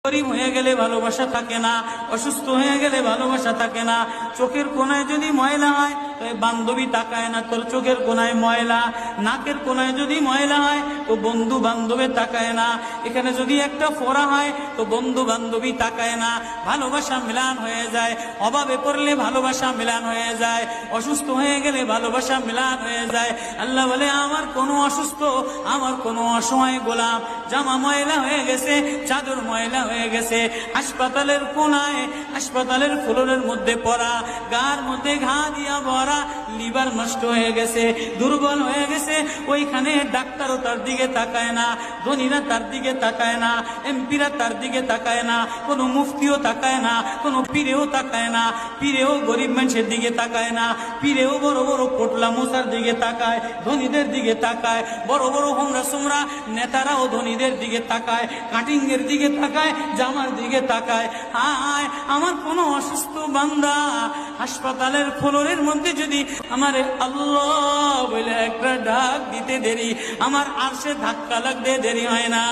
গরিব হয়ে গেলে ভালোবাসা থাকে না, অসুস্থ হয়ে গেলে ভালোবাসা থাকে না। চোখের কোনায় যদি ময়লা হয় তো বান্ধবী তাকায় না তোর চোখের কোনায় ময়লা, নাকের কোনায় যদি ময়লা হয় তো বন্ধু বান্ধবে তাকায় না, এখানে যদি একটা ফোড়া হয় তো বন্ধু বান্ধবী তাকায় না। ভালোবাসা মিলান হয়ে যায়, অভাবে পড়লে ভালোবাসা মিলান হয়ে যায়, অসুস্থ হয়ে গেলে ভালোবাসা মিলান হয়ে যায়। আল্লাহ বলে আমার কোনো অসুস্থ, আমার কোনো অসহায় গোলাম জামা ময়লা হয়ে গেছে, চাদর ময়লা হয়ে গেছে, হাসপাতালের কোনায় হাসপাতালের ফ্লোরের মধ্যে পড়া, গার মধ্যে ঘা দিয়া ভরা, লিভার নষ্ট হয়ে গেছে, দুর্বল হয়ে গেছে, ওইখানে ডাক্তারও তার দিকে তাকায় না, ধনীরা তার দিকে তাকায় না, এমপিরা তার দিকে তাকায় না, কোনো মুফতিও তাকায় না, কোনো পীরেও তাকায় না, পীরেও গরিব মানুষের দিকে তাকায় না, পীরেও বড় বড় পোটলা মোসার দিকে তাকায়, ধনীদের দিকে তাকায়, বড় বড় হোমরা সোমরা নেতারাও ধনীদের দিকে তাকায়, কাটিং এর দিকে তাকায়, জামার দিকে তাকায়। হায় আমার কোনো অসুস্থ বান্দা হাসপাতালের ফ্লোরের মধ্যে যদি আমারে আল্লাহ বলে একটা ডাক দিতে দেরি, আমার আরশে ধাক্কা লাগতে দেরি হয় না।